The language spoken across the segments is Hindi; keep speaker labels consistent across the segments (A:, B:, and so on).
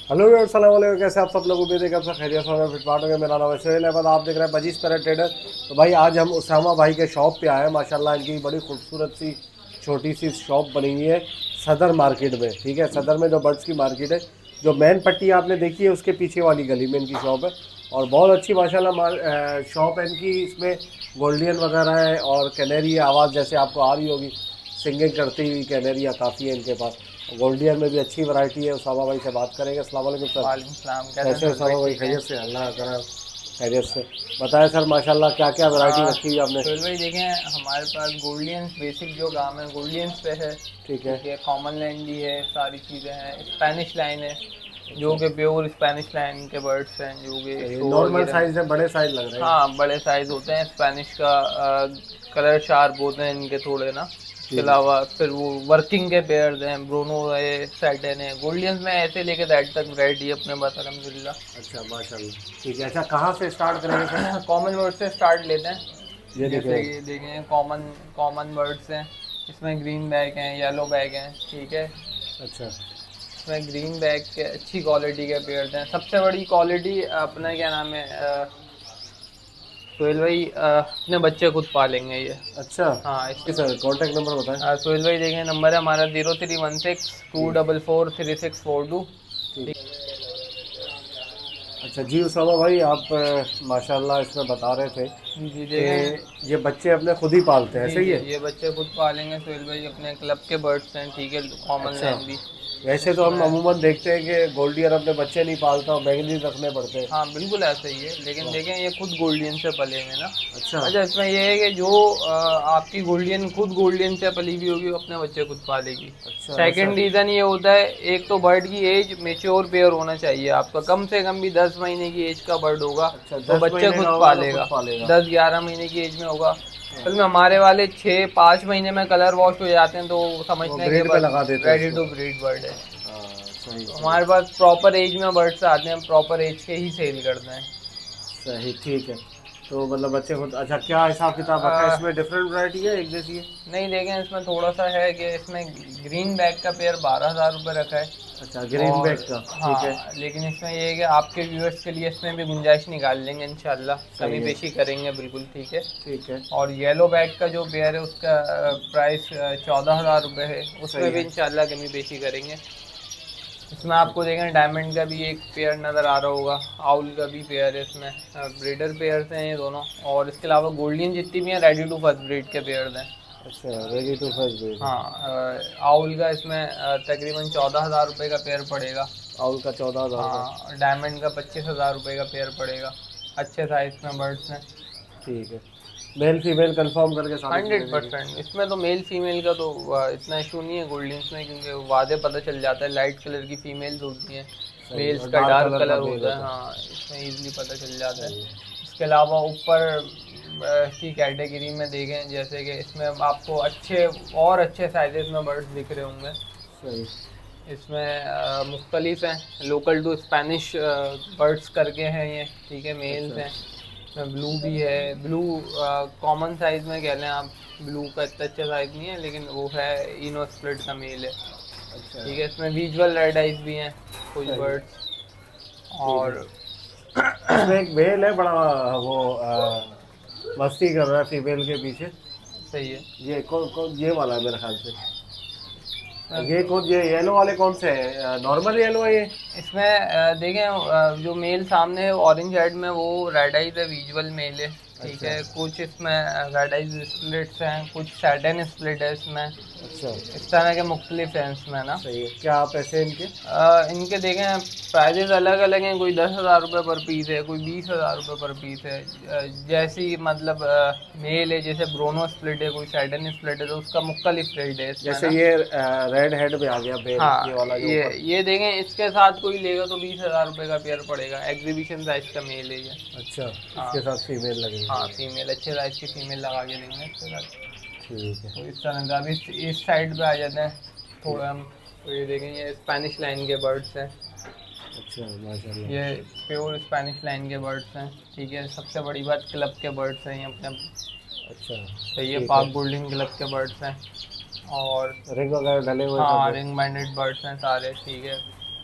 A: हेलो अस्सलाम वालेकुम, कैसे आप सब लोग? उम्मीद है कि आप सब खैरियत से होंगे, फिटफाट होंगे। मेरा नाम है सोहेल अहमद, आप देख रहे हैं बजीज पैरेट ट्रेडर। तो भाई आज हम उसामा भाई के शॉप पे आए हैं। माशाल्लाह इनकी बड़ी खूबसूरत सी छोटी सी शॉप बनी हुई है सदर मार्केट में। ठीक है, सदर में जो बर्ड्स की मार्केट है, जो मेन पट्टी आपने देखी है उसके पीछे वाली गली में इनकी शॉप है। और बहुत अच्छी माशाल्लाह शॉप है इनकी। इसमें गोल्डियन वगैरह है और कैनेरी आवाज़ जैसे आपको आ रही होगी, सिंगिंग करती हुई कैनेरिया काफ़ी है इनके पास। गोल्डियन में भी अच्छी वैरायटी है। उसामा भाई से बात करेंगे। अस्सलाम वालेकुम सर।
B: वालेकुम सलाम। कैसे हैं
A: कैसे हो
B: सोहेल भाई?
A: उसामा भाई?
B: ठीक हैं।
A: खैरियत से? अल्लाह का करम, खैरियत से। बताएं सर, माशाल्लाह क्या क्या वैरायटी रखी हुई आपने?
B: सोहेल भाई देखें, हमारे पास गोल्डियंस बेसिक जो काम है गोल्डियंस पे है।
A: ठीक है।
B: ठीक है, कॉमन लाइन भी है, सारी चीज़ें हैं। स्पेनिश लाइन है
A: अच्छा,
B: जो कि प्योर स्पेनिश लाइन के बर्ड्स हैं, जो कि
A: सही है।
B: शो
A: नॉर्मल
B: वगैरह में।
A: साइज है, बड़े साइज लग रहे हैं?
B: हाँ, बड़े साइज़ होते हैं स्पेनिश का। कलर शार्प होते हैं इनके थोड़े ना। इसके
A: जी जी।
B: अलावा फिर वो वर्किंग के पेयर्स हैं, ब्रोनो है, सैटन है। गोल्डियंस में ऐसे लेके दैट तक वैरायटी है अपने पास अलहमदिल्ला।
A: अच्छा माशाल्लाह, ठीक है। अच्छा, कहाँ से स्टार्ट करेंगे सर?
B: कॉमन वर्ड से स्टार्ट लेते
A: ये
B: हैं।
A: देखें।
B: जैसे कि देखें, कॉमन कॉमन वर्ड्स हैं। इसमें ग्रीन बैग हैं, येलो बैग हैं। ठीक है,
A: अच्छा।
B: इसमें ग्रीन बैग के अच्छी क्वालिटी के पेयर्स हैं। सबसे बड़ी क्वालिटी अपना क्या नाम है, सोहेल भाई, अपने बच्चे खुद पालेंगे ये।
A: अच्छा,
B: हाँ
A: जी सर, कॉन्टैक्ट नंबर बताएं।
B: सोहेल भाई देखें, नंबर है हमारा 0316
A: जी
B: 244 3642।
A: ठीक। अच्छा जी उसामा भाई, आप माशाल्लाह इसमें बता रहे थे
B: जी जी देखें।
A: कि ये बच्चे अपने खुद ही पालते हैं,
B: जी
A: सही
B: जी,
A: है?
B: ये बच्चे खुद पालेंगे सोहेल भाई, अपने क्लब के बर्ड्स हैं। ठीक है, कॉमन
A: अच्छा।
B: लाइन भी
A: वैसे तो हम
B: इसमें।
A: अमूमन देखते हैं कि गोल्डियन अपने बच्चे नहीं पालता और बैंगनी रखने पड़ते हैं।
B: हाँ बिल्कुल ऐसा ही है, लेकिन
A: वाह।
B: देखें ये खुद गोल्डियन से पले हुए ना।
A: अच्छा।
B: अच्छा, इसमें ये है कि जो आपकी गोल्डियन खुद गोल्डियन से पली हुई होगी, वो अपने बच्चे खुद पालेगी।
A: अच्छा ऐसा।
B: सेकंड रीज़न ये होता है, एक तो बर्ड की एज मेच्योर पेयर होना चाहिए आपका, कम से कम भी 10 महीने की एज का बर्ड होगा
A: अच्छा,
B: तो
A: 10
B: बच्चे
A: महीने का
B: खुद
A: होगा तो खुद
B: पालेगा।
A: पालेगा।
B: 10-11 महीने की एज में होगा।
A: हाँ,
B: असल में हमारे वाले 6-5 महीने में कलर वॉश हो जाते हैं, तो
A: वो
B: समझते हैं कि
A: ब्रीड पे
B: बस
A: लगा देते हैं
B: रेडी
A: उसको।
B: टू ब्रीड बर्ड है।
A: हाँ, सही
B: तो
A: सही।
B: हमारे पास प्रॉपर एज में बर्ड्स आते हैं, प्रॉपर एज के ही सेल करते हैं।
A: सही, ठीक है। तो मतलब बच्चे खुद, अच्छा क्या हिसाब किताब रखा है
B: आ,
A: इसमें? डिफरेंट वैरायटी है, एक जैसी है?
B: नहीं देखें, इसमें थोड़ा सा है कि इसमें ग्रीन बैग का पेयर 12,000 रुपये रखा है।
A: अच्छा, ग्रीन
B: और
A: बैग का, ठीक है।
B: हाँ, लेकिन इसमें ये है कि आपके व्यूअर्स के लिए इसमें भी गुंजाइश निकाल लेंगे इंशाल्लाह,
A: सही
B: कमी
A: है।
B: पेशी करेंगे बिल्कुल। ठीक है।
A: ठीक है।
B: और येलो बैग का जो पेयर है उसका प्राइस 14,000 रुपये है, उसमें
A: सही
B: भी
A: है।
B: इंशाल्लाह कमी पेशी करेंगे। इसमें आपको देखें डायमंड का भी एक पेयर नज़र आ रहा होगा, आउल का भी पेयर है इसमें। ब्रीडर पेयर्स हैं ये दोनों। और इसके अलावा गोल्डियन जितनी भी हैं रेडी टू फर्स्ट ब्रीड के पेयर्स हैं।
A: अच्छा, रेडी टू फर्स्ट ब्रीड है।
B: हाँ, आउल का इसमें तकरीबन 14,000 रुपये का पेयर पड़ेगा।
A: आउल का 14,000 का।
B: हाँ, डायमंड का 25,000 रुपये का पेयर पड़ेगा। अच्छे साइज में बर्ड्स हैं।
A: ठीक है। मेल फीमेल कंफर्म करके सारी चीज़ें
B: हंड्रेड
A: दे दी।
B: परसेंट इसमें तो मेल फीमेल का तो इतना इशू नहीं है गोल्डन्स में, क्योंकि वादे पता चल जाता है, लाइट कलर की फीमेल्स होती हैं,
A: सही,
B: मेल्स
A: और
B: का
A: डार्क
B: डार्क
A: कलर का
B: कलर
A: मेल
B: होता है।
A: होता है।
B: हाँ, इसमें इजीली पता चल जाता है।
A: सही है।
B: इसके अलावा ऊपर की कैटेगरी में देखें, जैसे कि इसमें आपको अच्छे और अच्छे साइजेस में बर्ड्स दिख रहे होंगे।
A: सही।
B: इसमें मुख्तलिफ हैं, लोकल टू स्पेनिश बर्ड्स करके हैं ये। ठीक है, मेल्स
A: अच्छा।
B: हैं। इसमें ब्लू भी है। ब्लू कॉमन साइज़ में कह लें आप। ब्लू का इतना अच्छा साइज़ नहीं है, लेकिन वो है, इनो स्प्लिट का मेल है।
A: अच्छा।
B: ठीक है, इसमें विजुअल रेड आइज भी हैं कुछ
A: सही।
B: बर्ड्स।
A: ठीक है।
B: और
A: इसमें एक मेल है बड़ा, वो मस्ती कर रहा है फीमेल के पीछे।
B: सही है।
A: ये कौन ये वाला है मेरे ख्याल से। ये
B: इसमें
A: कौन, ये येलो वाले कौन से हैं? नॉर्मल येलो है ये?
B: इसमें देखें, जो मेल सामने है ऑरेंज हेड में, वो रेड आइज है, विजुअल मेल है। ठीक
A: अच्छा।
B: है, कुछ इसमें रेड आइज स्प्लिट्स हैं, कुछ सैटन स्प्लिट है इसमें।
A: अच्छा।
B: इस तरह के मुख्तलिफ हैं इसमें ना।
A: सही है। क्या पैसे इनके?
B: इनके देखें प्राइजेज अलग अलग हैं, कोई 10,000 रुपये पर पीस है, कोई 20,000 रुपये पर पीस है। जैसी मतलब मेल है, जैसे ब्रोनो स्प्लिट है, कोई सैटन स्प्लिट है, तो उसका मुख्तलिफ रेट है इसमें
A: जैसे
B: ना।
A: ये रेड हेड में आ गया बेल,
B: हाँ,
A: ये वाला जो ऊपर।
B: ये देखें, इसके साथ कोई लेगा तो 20,000 रुपये का पेयर पड़ेगा। एग्जीबिशन साइज का मेल है ये।
A: अच्छा,
B: हाँ
A: इसके साथ फीमेल लगेगी।
B: हाँ, फीमेल अच्छे साइज की फीमेल लगा के देंगे इसके साथ।
A: ठीक है।
B: तो इस तरह का। अब इस साइड पे आ जाते हैं
A: ठीक।
B: थोड़ा हम। तो ये देखें, ये स्पेनिश लाइन के बर्ड्स हैं।
A: अच्छा माशाल्लाह।
B: ये प्योर स्पेनिश लाइन के बर्ड्स हैं। ठीक है, सबसे बड़ी बात क्लब के बर्ड्स हैं ये अपने।
A: अच्छा।
B: तो ये
A: ठीक है।
B: पाक गोल्डन क्लब के बर्ड्स हैं। और
A: रिंग वगैरह डले हुए सब
B: हाँ,
A: है?
B: रिंग बैंडेड बर्ड्स हैं सारे। ठीक है,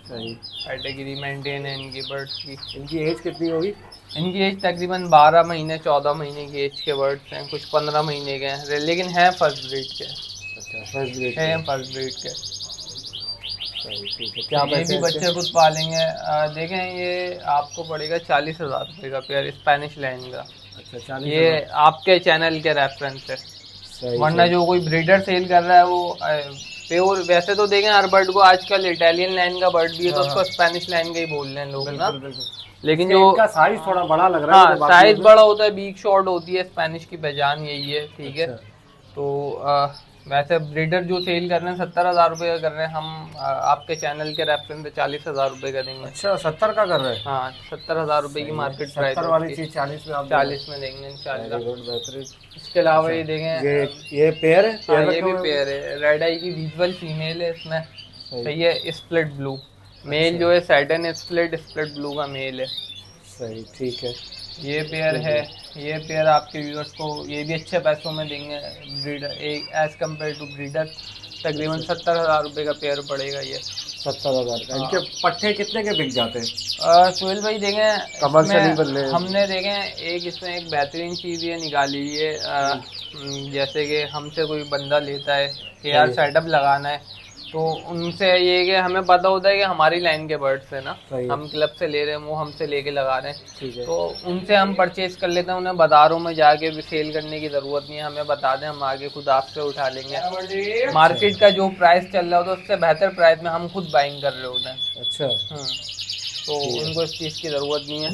A: सही।
B: कैटेगरी मेंटेन है इनकी बर्ड्स की।
A: इनकी एज कितनी होगी?
B: इनकी एज तकरीबन 12 महीने 14 महीने की एज के बर्ड्स हैं, कुछ 15 महीने के हैं, लेकिन हैं फर्स्ट ब्रीड के।
A: अच्छा, फर्स्ट ग्रेड
B: हैं फर्स्ट ब्रीड के।
A: सही, ठीक है। क्या
B: ये
A: पैसे
B: भी
A: हैं
B: बच्चे
A: इसके?
B: खुद पालेंगे। देखें ये आपको पड़ेगा 40,000 रुपये का पेयर, स्पेनिश लाइन का।
A: अच्छा, 40।
B: ये आपके चैनल के रेफरेंस है,
A: सही
B: वरना
A: सही।
B: जो कोई ब्रीडर सेल कर रहा है वो प्योर। वैसे तो देखें हर बर्ड को आजकल इटालियन लाइन का बर्ड भी है तो
A: हाँ,
B: उसको स्पेनिश लाइन का ही बोल रहे हैं लोग ना।
A: बिल्कुल बिल्कुल।
B: लेकिन
A: इसके
B: जो
A: इनका साइज थोड़ा बड़ा लग रहा है
B: हाँ
A: मुझे बाकी
B: साइज
A: में।
B: बड़ा होता है, बीक शॉर्ट होती है, स्पेनिश की पहचान यही है, ठीक है।
A: अच्छा,
B: तो वैसे ब्रीडर जो सेल कर रहे हैं 70,000 रुपये का कर रहे हैं, हम आपके चैनल के रेफरेंस पे 40,000 रुपये का देंगे।
A: अच्छा 70 का कर रहे हैं?
B: हाँ 70,000 रुपये की मार्केट प्राइस
A: 70 वाली चीज 40 में आप
B: 40 में देंगे इंशाल्लाह।
A: वेरी गुड, बेहतरीन।
B: इसके अलावा ये देखें,
A: ये पेयर है,
B: हाँ
A: पेयर
B: ये
A: रखे
B: भी
A: हुए हैं?
B: पेयर है, रेड आई की विजुअल फीमेल है इसमें।
A: सही।
B: सही है, स्प्लिट ब्लू मेल जो है, सैटन स्प्लिट स्प्लिट ब्लू का मेल है।
A: सही, ठीक है।
B: ये पेयर है, ये पेयर आपके व्यूअर्स को ये भी अच्छे पैसों में देंगे ब्रीडर, एक एज कम्पेयर टू ब्रीडर तकरीबन 70,000 रुपये का पेयर पड़ेगा ये।
A: 70,000 का। इनके पट्टे कितने के बिक जाते हैं?
B: सुहेल भाई देखें,
A: कमर्शियल
B: इसमें
A: बदले
B: हमने देखें एक इसमें एक बेहतरीन चीज़ ये निकाली हुई है, जैसे कि हमसे कोई बंदा लेता है कि यार सेटअप लगाना है, तो उनसे ये कि हमें पता होता है कि हमारी लाइन के बर्ड्स है ना, हम क्लब से ले रहे हैं, वो हमसे लेके लगा रहे हैं,
A: ठीक है।
B: तो उनसे हम परचेज कर लेते हैं। उन्हें बाजारों में जाके भी सेल करने की ज़रूरत नहीं है, हमें बता दें, हम आगे खुद आपसे उठा लेंगे। मार्केट का जो प्राइस चल रहा होता है उससे बेहतर प्राइस में हम खुद बाइंग कर रहे होते हैं।
A: अच्छा,
B: तो उनको इस चीज़ की ज़रूरत नहीं है,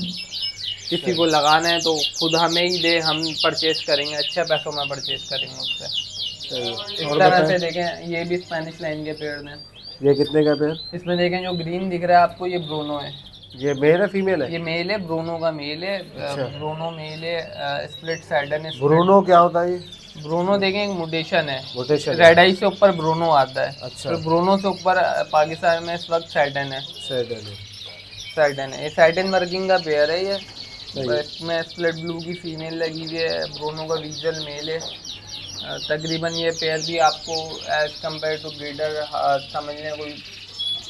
B: किसी को लगाना है तो खुद हमें ही दे, हम परचेज करेंगे, अच्छे पैसों में परचेज करेंगे उससे।
A: सही।
B: इस तरह से देखें, ये भी स्पेनिश लाइन के पेड़ हैं।
A: ये कितने का पेयर?
B: इसमें देखें जो ग्रीन दिख रहा है आपको, ये ब्रूनो है।
A: ये मेल है फीमेल है?
B: ये मेल है, ब्रूनो का मेल है। ब्रूनो मेल है, स्प्लिट सैडन है।
A: ब्रूनो क्या होता है ये?
B: ब्रूनो देखें एक म्यूटेशन है,
A: म्यूटेशन।
B: रेड आई से ऊपर ब्रूनो आता है।
A: अच्छा।
B: फिर ब्रूनो से ऊपर पाकिस्तान में इस वक्त सैडन है। सैडन है, ये सैडन वर्किंग का पेयर है ये। इसमें स्प्लिट ब्लू की फीमेल लगी हुई है, ब्रूनो का विजुअल मेल है। तकरीबन ये पेयर भी आपको एज कम्पेयर टू ब्रीडर समझने कोई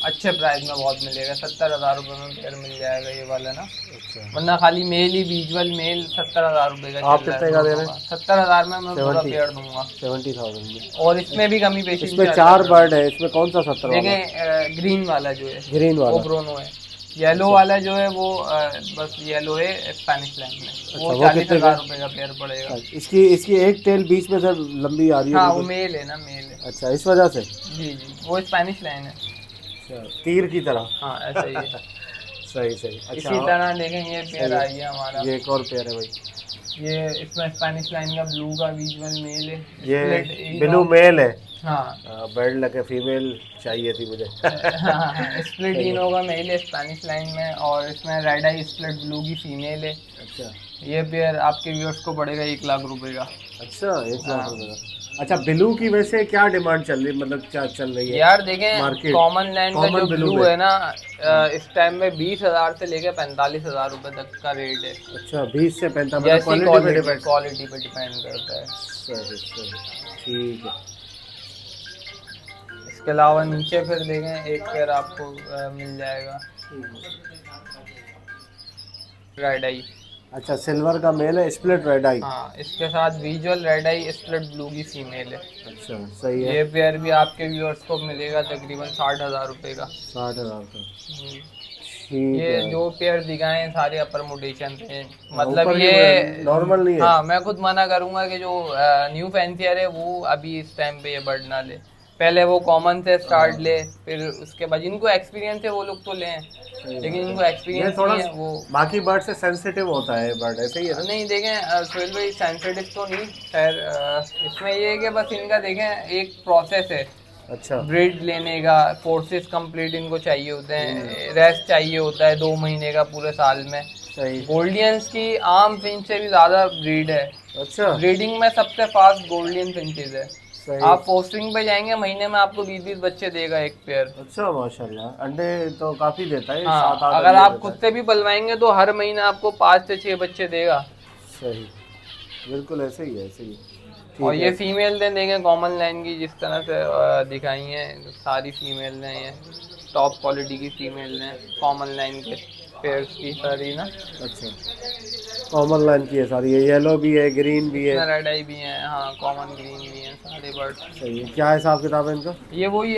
B: अच्छे प्राइस में बहुत मिलेगा। 70,000 रुपये में पेयर मिल जाएगा ये वाला ना। अच्छा। वरना खाली मेल ही विजुअल मेल 70,000 रुपये का।
A: आप कितने का दे रहे हैं?
B: 70,000 में मैं पूरा पेयर दूंगा।
A: 70,000 में।
B: और इसमें भी कमी पेशी।
A: इसमें 4 बर्ड है, इसमें कौन सा 70 वाला?
B: देखें ग्रीन वाला जो है,
A: ग्रीन वाला
B: वो ब्रोनो है। येलो वाला जो है वो बस येलो है स्पेनिश लाइन में। वो 40,000 रुपये का पेयर पड़ेगा।
A: इसकी एक टेल बीच में से लंबी आ रही है।
B: हाँ वो मेल है ना, मेल है।
A: अच्छा, इस वजह से।
B: जी जी, वो स्पेनिश लाइन है।
A: अच्छा, तीर की तरह।
B: हाँ ऐसा ही है।
A: सही सही। अच्छा,
B: इसी तरह देखें ये पेयर आई है हमारा।
A: ये एक और पेयर है भाई।
B: ये इसमें स्पेनिश लाइन का ब्लू का विजुअल मेल है।
A: ये ब्लू मेल है।
B: हाँ
A: बर्ड लगे फीमेल चाहिए थी मुझे।
B: स्प्लिट इनो का मेल है स्पेनिश लाइन में, और इसमें रेड आई स्प्लिट ब्लू की फीमेल है।
A: अच्छा,
B: ये पेयर आपके व्यूअर्स को पड़ेगा 1 लाख रुपए का।
A: अच्छा, 1 लाख रुपए का। अच्छा, ब्लू की वैसे क्या डिमांड चल रही, मतलब क्या चल रही है
B: यार देखें, कॉमन लाइन का जो ब्लू है ना, इस टाइम में 20,000 से लेकर 45,000 रुपए तक का रेट है।
A: अच्छा, 20 से 45,
B: जैसी क्वालिटी पे डिपेंड करता है।
A: ठीक है।
B: इसके अलावा नीचे फिर देखें एक पेयर आपको मिल जाएगा रेड आई।
A: अच्छा, सिल्वर का मेल है, स्प्लिट रेड आई।
B: हाँ, इसके साथ विजुअल रेड आई स्प्लिट ब्लू की फीमेल है।
A: अच्छा, सही है।
B: ये पेयर भी आपके व्यूअर्स को मिलेगा तकरीबन 60,000 रुपये का।
A: 60,000 का।
B: ये जो पेयर दिखाए हैं सारे अपर मोटेशन थे, मतलब ये
A: नॉर्मल नहीं है।
B: हाँ, मैं खुद मना करूंगा कि जो न्यू फैंसियर है वो अभी इस टाइम पे ये बर्ड ना ले, पहले वो कॉमन से स्टार्ट ले, फिर उसके बाद जिनको एक्सपीरियंस है वो लोग तो लें, लेकिन इनको एक्सपीरियंस नहीं है वो।
A: बाकी बर्ड से सेंसिटिव होता है बर्ड, ऐसे ही है ना?
B: नहीं देखें सुहेल भाई, सेंसिटिव तो नहीं, खैर इसमें ये है कि बस इनका देखें एक प्रोसेस है।
A: अच्छा,
B: ब्रीड लेने का कोर्सेज कंप्लीट इनको चाहिए होते हैं, रेस्ट चाहिए होता है 2 महीने का पूरे साल में।
A: सही।
B: गोल्डियंस की आम फिंच से भी ज़्यादा ब्रीड है।
A: अच्छा,
B: ब्रीडिंग में सबसे फास्ट गोल्डियन फिंचेज है।
A: सही।
B: आप पोस्टिंग पे जाएंगे, महीने में आपको 20-20 बच्चे देगा एक पेयर।
A: अच्छा, माशाल्लाह, अंडे तो काफी देता है।
B: हाँ,
A: 7-8
B: अगर आप खुद से भी पलवाएंगे तो हर महीने आपको 5 से 6 बच्चे देगा।
A: सही, बिल्कुल ऐसे ही है, ऐसे ही।
B: और ये फीमेल देंगे कॉमन लाइन की, जिस तरह से दिखाई हैं सारी फीमेल हैं ये। टॉप क्वालिटी की फीमेल हैं, कॉमन लाइन के पेयर्स की सारी ना।
A: अच्छा, कॉमन लाइन की है सारी, ये येलो भी है, ग्रीन भी है।
B: इसमें रेड आई भी हैं, हाँ कॉमन ग्रीन भी हैं सारे बर्ड।
A: सही है। क्या हिसाब किताब है इनका?
B: ये वही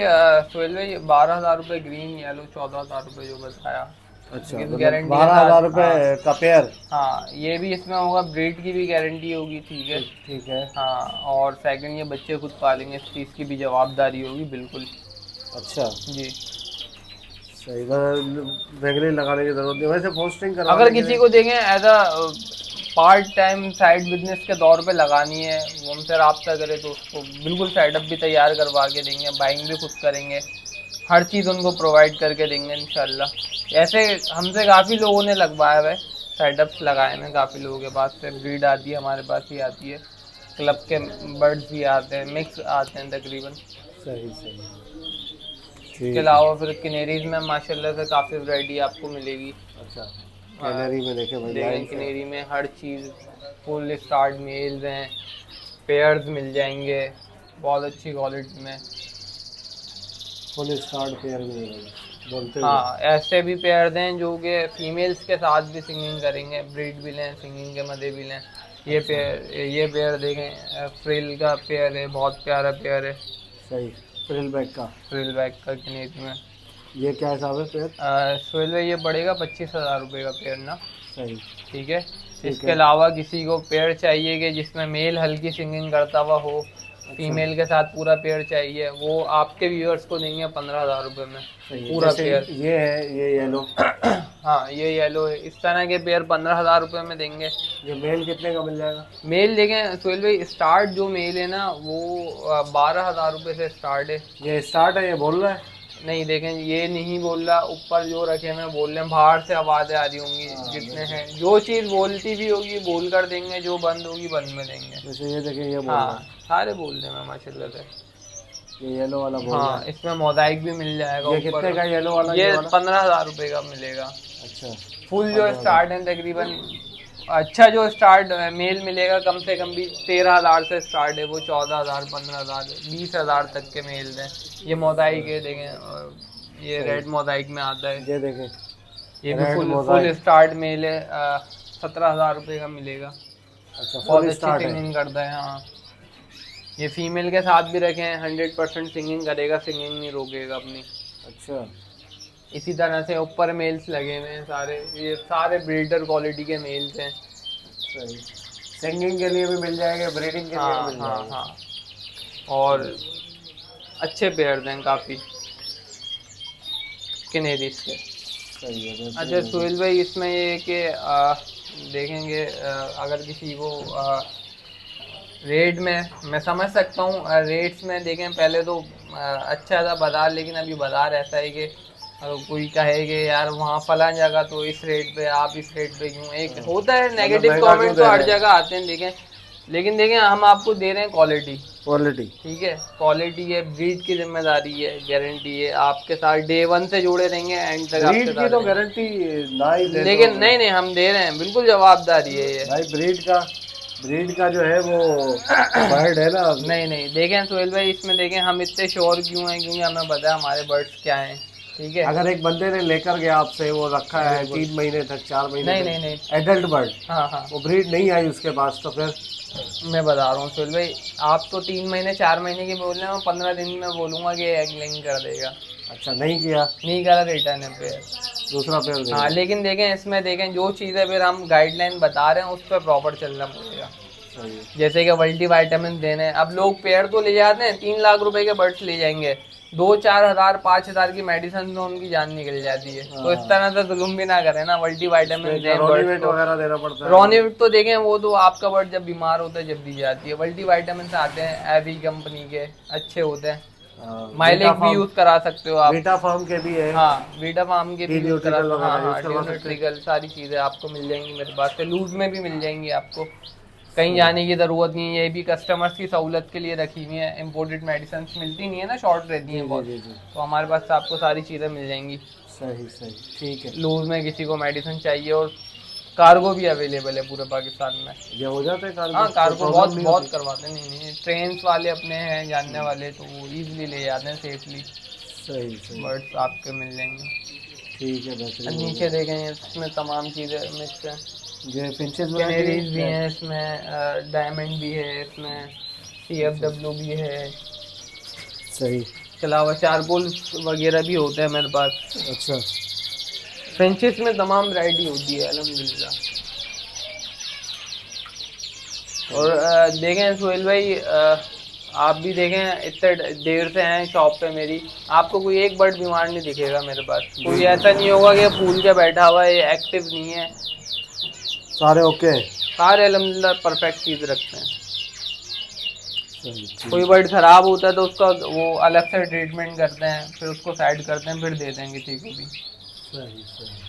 B: सोहेल भाई 12,000 रुपये ग्रीन, येलो 14,000 रुपये जो बताया।
A: अच्छा,
B: इसकी
A: मतलब
B: गारंटी
A: 12,000 रुपये का पेयर।
B: हाँ ये भी इसमें होगा, ब्रीड की भी गारंटी होगी, ठीक है।
A: ठीक है।
B: हाँ और सेकंड ये बच्चे खुद पालेंगे, इस चीज़ की भी जवाबदारी होगी बिल्कुल।
A: अच्छा,
B: जी।
A: सही। वैगनीन लगाने की जरूरत नहीं वैसे, पोस्टिंग करवाने
B: अगर
A: के
B: किसी
A: लिए।
B: को देखें as a part time side business के तौर पे लगानी है, वो हमसे रब्ता करे तो उसको बिल्कुल सेटअप भी तैयार करवा के देंगे, बाइंग भी खुद करेंगे, हर चीज़ उनको प्रोवाइड करके देंगे इंशाल्लाह। ऐसे हमसे काफ़ी लोगों ने लगवाया हुआ है, सेटअप्स लगाए हैं काफ़ी लोगों के पास से, ब्रीड आती है हमारे पास ही आती है, क्लब के बर्ड्स भी आते हैं, मिक्स आते हैं तकरीबन।
A: सही सही।
B: इसके
A: ठीक है।
B: अलावा फिर किनेरीज में माशाल्लाह से काफ़ी वैरायटी आपको मिलेगी।
A: अच्छा, कैनरी में देखे भाई,
B: देखें
A: लाइन से।
B: किनेरी में हर चीज़ फुल स्टार्ट मेल्स हैं, पेयर्स मिल जाएंगे बहुत अच्छी क्वालिटी में।
A: फुल स्टार्ट पेयर में बोलते हुए।
B: हाँ ऐसे भी पेयर हैं जो कि फीमेल्स के साथ भी सिंगिंग करेंगे, ब्रीड भी लें, सिंगिंग के मज़े भी लें। ये पेयर देखें, फ्रिल का पेयर है, बहुत प्यारा पेयर है।
A: सही। फ्रिल बैग का।
B: फ्रिल बैक का किनेरी में
A: ये क्या हिसाब है पेयर?
B: सोहेल भाई ये पड़ेगा 25,000 रुपये का पेयर ना।
A: सही।
B: ठीक है। इसके
A: है।
B: अलावा किसी को पेयर चाहिए कि जिसमें मेल हल्की सिंगिंग करता हुआ हो, फीमेल के साथ पूरा पेयर चाहिए, वो आपके व्यूअर्स को देंगे 15,000 रुपये में पूरा पेयर।
A: ये है, ये येलो।
B: हाँ ये येलो है, इस तरह के पेयर 15,000 रुपये में देंगे।
A: ये मेल कितने का मिल जाएगा?
B: मेल देखें सोहेल भाई, स्टार्ट जो मेल है ना वो 12,000 रुपये से स्टार्ट है।
A: ये स्टार्ट है, ये बोल रहा है?
B: नहीं देखें ये नहीं बोल रहा, ऊपर जो रखे हैं बोल रहे हैं, बाहर से आवाज़ें आ रही होंगी जितने हैं, जो चीज़ बोलती भी होगी बोल कर देंगे, जो बंद होगी बंद में देंगे।
A: जैसे ये देखें, ये बोल
B: हाँ
A: रहा है।
B: सारे बोल रहे हैं माशाल्लाह से।
A: ये येलो वाला बोल रहा
B: हाँ
A: है।
B: इसमें मोज़ाइक भी मिल जाएगा।
A: ये कितने का येलो वाला?
B: ये 15,000 रुपये का मिलेगा।
A: अच्छा,
B: फुल जो स्टार्ट है तकरीबन, अच्छा जो स्टार्ट मेल मिलेगा कम से कम भी 13,000 से स्टार्ट है, वो 14,000, 15,000, 20,000 तक के मेल हैं। ये मोज़ाइक है देखें, ये रेड मोज़ाइक में आता है।
A: ये देखें,
B: ये भी फुल स्टार्ट मेल है, 17,000 रुपये का मिलेगा।
A: अच्छा,
B: बहुत
A: फुल
B: अच्छी
A: स्टार्ट है।
B: सिंगिंग करता है। हाँ ये फीमेल के साथ भी रखे हैं, 100% सिंगिंग करेगा, सिंगिंग नहीं रोकेगा अपनी।
A: अच्छा,
B: इसी तरह से ऊपर मेल्स लगे हुए हैं सारे, ये सारे ब्रीडर क्वालिटी के मेल्स हैं।
A: सही। सिंगिंग के लिए भी मिल जाएंगे, ब्रीडिंग के लिए
B: हाँ
A: भी मिल
B: हाँ
A: जाएंगे।
B: हाँ और अच्छे पेयर हैं काफ़ी किनेरीज के।
A: सही है।
B: अच्छा सोहेल भाई इसमें ये है कि देखेंगे अगर किसी को रेट में मैं समझ सकता हूँ, रेट्स में देखें पहले तो अच्छा था बाज़ार, लेकिन अभी बाज़ार ऐसा है कि अगर कोई कहे कि यार वहाँ फला जगह तो इस रेट पे, आप इस रेट पे क्यों, एक होता है नेगेटिव कमेंट तो हर जगह आते हैं देखें, लेकिन देखें हम आपको दे रहे हैं क्वालिटी। ठीक है, क्वालिटी है, ब्रीड की जिम्मेदारी है, गारंटी है, आपके साथ डे 1 से जुड़े रहेंगे एंड तक आपके साथ।
A: तो गारंटी ना ही दे,
B: लेकिन नहीं हम दे रहे हैं, बिल्कुल जवाबदारी है ये
A: भाई। ब्रीड का जो है वो बर्ड है ना।
B: नहीं देखें सोहेल भाई इसमें देखें हम इतने श्योर क्यों हैं, क्योंकि हमें पता है हमारे बर्ड्स क्या हैं। ठीक है,
A: अगर एक बंदे ने लेकर गया आपसे, वो रखा है 3 महीने तक, 4 महीने
B: नहीं
A: एडल्ट बर्ड,
B: हाँ
A: वो ब्रीड नहीं आई उसके पास, तो फिर
B: मैं बता रहा हूँ सोहेल भाई, आप तो 3 महीने 4 महीने की बोल रहे हैं, मैं 15 दिन में बोलूँगा कि एग लेंग कर देगा।
A: अच्छा, नहीं किया,
B: नहीं करा, रिटर्न है पेयर,
A: दूसरा पेयर।
B: हाँ लेकिन देखें इसमें देखें जो चीज़ें फिर हम गाइडलाइन बता रहे हैं उस पर प्रॉपर चलना पड़ेगा। जैसे कि मल्टी वाइटामिन देने, अब लोग पेयर तो ले जाते हैं, 3 लाख रुपए के बर्ड्स ले जाएंगे, 2-4 हज़ार 5 हज़ार की मेडिसिन में उनकी जान निकल जाती है। तो इस तरह से जुल्म भी ना करें ना, मल्टी वाइटामिन दें,
A: वगैरह देना पड़ता है।
B: रॉनिवेट तो देखें वो तो आपका बर्ड जब बीमार होता है जब दी जाती है। मल्टी वाइटामिन आते हैं एवी कंपनी के, अच्छे होते हैं, माइलेज भी यूज करा सकते हो आप।
A: वीटा फार्म के भी है।
B: हाँ वीटा फार्म के भी यूज करा सकते हो।
A: हाँ,
B: हाँ सारी चीज़ें आपको मिल जाएंगी मेरे पास से, लूज में भी मिल जाएंगी आपको, कहीं जाने की ज़रूरत नहीं है। ये भी कस्टमर्स की सहूलत के लिए रखी हुई है, इम्पोर्टेड मेडिसिन मिलती नहीं है ना, शॉर्ट रहती हैं बहुत, तो हमारे पास आपको सारी चीज़ें मिल जाएंगी।
A: सही, ठीक है।
B: लूज में किसी को मेडिसिन चाहिए, और कार्गो भी अवेलेबल है पूरे पाकिस्तान में।
A: ये हो जाता है कार्गो?
B: हाँ कार्गो बहुत करवाते हैं। नहीं ट्रेन्स वाले अपने हैं जानने वाले, तो वो ईजिली ले जाते हैं सेफली।
A: सही सही,
B: बर्ड्स आपके मिल जाएंगे।
A: ठीक है बेहतरीन।
B: नीचे देखें इसमें तमाम चीज़ें मिक्स हैं,
A: ये पिंचेस
B: कैनेरीज भी हैं इसमें, डायमंड भी है इसमें, CFW भी है,
A: सही।
B: इसके अलावा चारकोल वगैरह भी होते हैं मेरे पास।
A: अच्छा,
B: फिंचेस में तमाम वैरायटी होती है अल्हम्दुलिल्लाह। और देखें सोहेल भाई, आप भी देखें इतने देर से हैं शॉप पे मेरी, आपको कोई एक बर्ड बीमार नहीं दिखेगा मेरे पास। कोई ऐसा नहीं होगा कि फूल के बैठा हुआ है, एक्टिव नहीं है,
A: सारे ओके हैं।
B: सारे अल्हम्दुलिल्लाह परफेक्ट चीज़ रखते हैं।
A: सही, ठीक।
B: कोई बर्ड ख़राब होता है तो उसका वो अलग से ट्रीटमेंट करते हैं, फिर उसको साइड करते हैं, फिर दे देंगे किसी को भी।
A: सही सही।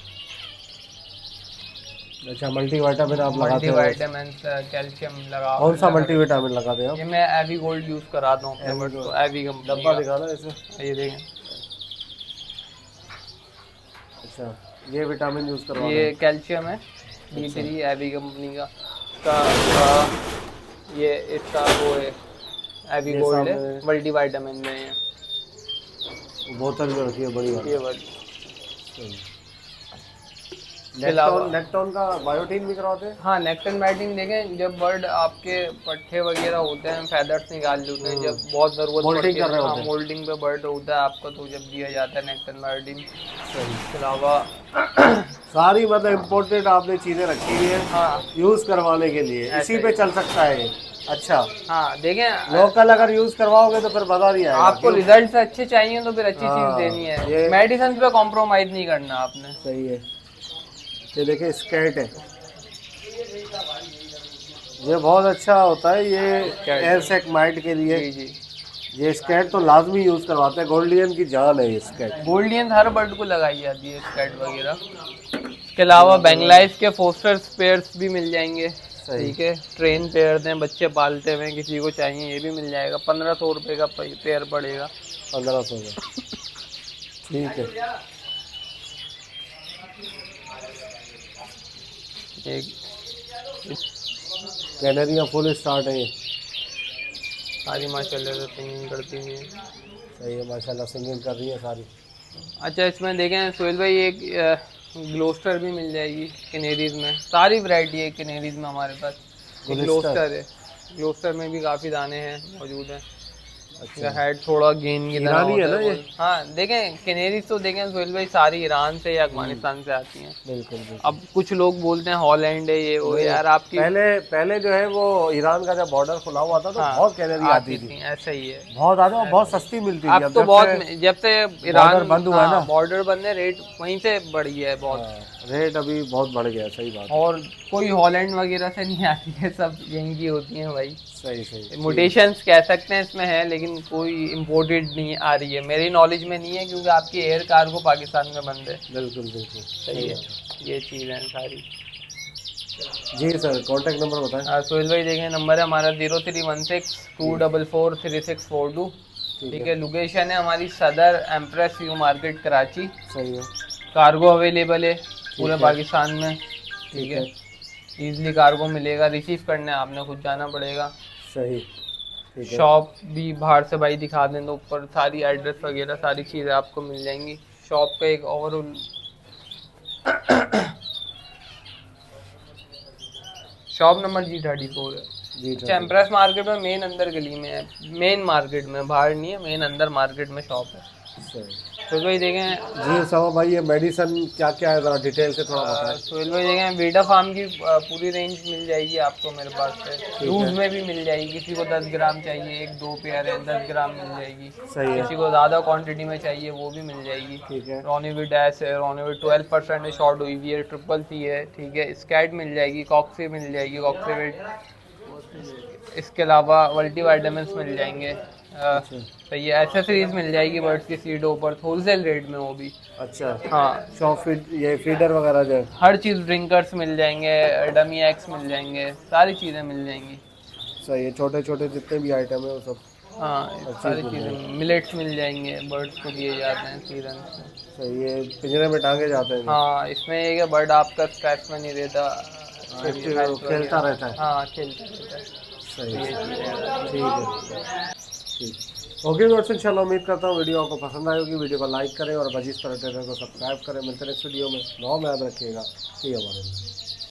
A: अच्छा, मल्टीविटामिन आप लगाते हो?
B: मल्टीविटामिन, कैल्शियम लगा।
A: कौन सा मल्टीविटामिन लगाते हैं आप?
B: ये मैं एवी गोल्ड यूज़ कराता हूँ अपने बर्ड को, एवी कंपनी
A: डब्बा
B: का।
A: दिखाना इसे।
B: ये देखें,
A: अच्छा, ये विटामिन यूज़ करवा
B: ये कैल्शियम है, D3 एवी कंपनी का। इसका ये इसका वो है एवी
A: ये
B: गोल्ड है,
A: सामने-
B: मल्टीविटामिन में है
A: बोतल में रखी है बड़ी वाली।
B: ये बर्ड।
A: नेक्टोन, नेक्टोन का बायोटीन भी करवाते हैं?
B: हाँ, नेक्टन बैटिंग देखें, जब बर्ड आपके पट्टे वगैरह होते हैं, फेदर्स निकाल लेते हैं, जब बहुत ज़रूरत
A: मोल्टिंग
B: पड़ती
A: कर रहे
B: है,
A: होते हैं।
B: मोल्डिंग पे बर्ड होता है आपका, तो जब दिया जाता है नेक्टन बैटिंग।
A: सही।
B: इसके अलावा
A: सारी मतलब इम्पोर्टेड आपने चीज़ें रखी हुई है
B: हाँ
A: यूज़ करवाने के लिए, इसी पे चल सकता है ये। अच्छा,
B: हाँ देखें,
A: लोकल अगर यूज़ करवाओगे तो फिर मज़ा नहीं आएगा।
B: आपको रिजल्ट अच्छे चाहिए तो फिर अच्छी
A: हाँ,
B: चीज़ देनी है,
A: ये-
B: मेडिसिन पे कॉम्प्रोमाइज़ नहीं करना आपने।
A: सही है। ये देखिए स्केट है, ये बहुत अच्छा होता है ये एयर सेक माइट के लिए।
B: जी जी,
A: ये स्केट तो लाजमी यूज़ करवाते हैं, गोल्डियन की जान है ये स्केट।
B: गोल्डियन हर बर्ड को लगाई जाती है स्कैट वगैरह। इसके अलावा बैंगलाइफ के फोस्टर पेयर्स भी मिल जाएंगे।
A: सही।
B: ठीक है, ट्रेन पेयर हैं, बच्चे पालते हुए किसी को चाहिए ये भी मिल जाएगा। 1500 रुपये का पेयर पड़ेगा।
A: 1500 का, ठीक है।
B: एक
A: कैनरियाँ फुल स्टार्ट है ये।
B: सारी माशाल्लाह से सिंगिंग करती हैं।
A: सही है, माशाल्लाह सिंगिंग कर रही है सारी।
B: अच्छा, इसमें देखें सोहेल भाई, एक ग्लोस्टर भी मिल जाएगी कैनेरीज में। सारी वैरायटी है कैनेरीज में हमारे पास। एक ग्लोस्टर है, ग्लोस्टर में भी काफ़ी दाने हैं मौजूद हैं।
A: अच्छा,
B: हेड थोड़ा गेंद की तरह
A: ईरानी है
B: होता
A: ना ये?
B: हाँ देखें, कैनेरीज तो देखें सोहेल भाई सारी ईरान से या अफगानिस्तान से आती हैं।
A: बिल्कुल बिल्कुल।
B: अब कुछ लोग बोलते हैं हॉलैंड है ये वो, यार आपकी
A: पहले जो है वो ईरान का जब बॉर्डर खुला हुआ था तो
B: हाँ,
A: बहुत कैनरी आती थी,
B: ऐसा ही है।
A: बहुत आती और बहुत सस्ती मिलती थी।
B: अब तो बहुत, जब से ईरान
A: बंद हुआ है ना,
B: बॉर्डर बंद है, रेट वहीं से बढ़ गया है बहुत।
A: हाँ, रेट अभी बहुत बढ़ गया, सही बात है।
B: और कोई हॉलैंड वगैरह से नहीं आती है, सब यहीं की होती हैं भाई।
A: सही सही।
B: म्यूटेशंस कह सकते हैं इसमें है, लेकिन कोई इम्पोर्टेड नहीं आ रही है, मेरी नॉलेज में नहीं है, क्योंकि आपकी एयर कार्गो पाकिस्तान में बंद है।
A: बिल्कुल बिल्कुल
B: सही है, ये चीज़ है सारी।
A: जी सर, कॉन्टैक्ट नंबर बताएं।
B: सोहेल भाई देखें, नंबर है हमारा 0316-244-3642। ठीक है, लोकेशन है हमारी सदर एम्प्रेस व्यू मार्केट कराची।
A: सही है,
B: कार्गो अवेलेबल है पूरे पाकिस्तान में। ठीक है, ईजिली कार्गो मिलेगा, रिसीव करने आपने खुद जाना पड़ेगा।
A: सही, ठीक है।
B: शॉप भी बाहर से भाई दिखा दें तो ऊपर सारी एड्रेस वगैरह सारी चीज़ें आपको मिल जाएंगी। शॉप का एक ओवरऑल शॉप नंबर G34 है।
A: जी
B: अच्छा, एम्प्रेस मार्केट में मेन अंदर गली में है, मेन मार्केट में, बाहर नहीं है, मेन अंदर मार्केट में शॉप है।
A: सही।
B: तो भाई देखें,
A: जी सवा भाई, ये मेडिसिन क्या क्या है ज़रा डिटेल से थोड़ा बताएं।
B: सोहेल भाई देखें, वीडा फार्म की पूरी रेंज मिल जाएगी आपको मेरे पास से। लूज में भी मिल जाएगी, किसी को 10 ग्राम चाहिए, 1-2 पेयर है 10 ग्राम मिल जाएगी।
A: सही है,
B: किसी को ज़्यादा क्वांटिटी में चाहिए वो भी मिल जाएगी।
A: ठीक है।
B: रोनीविड एस है, रोनीविड 12% शॉर्ट हुई हुई है, ट्रिपल सी है। ठीक है, स्कैट मिल जाएगी, कॉक्सी मिल जाएगी, कॉक्सीविड। इसके अलावा मल्टीविटामिन्स मिल जाएंगे। तो ये एसेसरीज मिल जाएगी बर्ड्स की सीडों पर, होलसेल रेट में वो भी।
A: अच्छा,
B: हाँ,
A: शॉप फीड, ये फीडर वगैरह जो है,
B: हर चीज़, ड्रिंकर्स मिल जाएंगे, डमी एग्स मिल जाएंगे, सारी चीज़ें मिल जाएंगी।
A: सही है। छोटे छोटे जितने भी आइटम है वो सब।
B: हाँ, सारी चीज़ें, मिलेट्स मिल जाएंगे, बर्ड्स को दिए जाते हैं सीजन से।
A: सही है, पिंजरे में टांगे जाते हैं।
B: हाँ, इसमें एक है बर्ड आपका स्क्रैच में नहीं रहता,
A: खेलता रहता है।
B: हाँ खेलता रहता है।
A: सही,
B: ये चीज़ है।
A: ठीक है, ठीक। ओके व्यूअर्स, इंशाल्लाह उम्मीद करता हूँ वीडियो आपको पसंद आई होगी। वीडियो को लाइक करें और बजीज पर को सब्सक्राइब करें। मिलते हैं नेक्स्ट वीडियो में। दुआ में याद रखिएगा। ये हमारे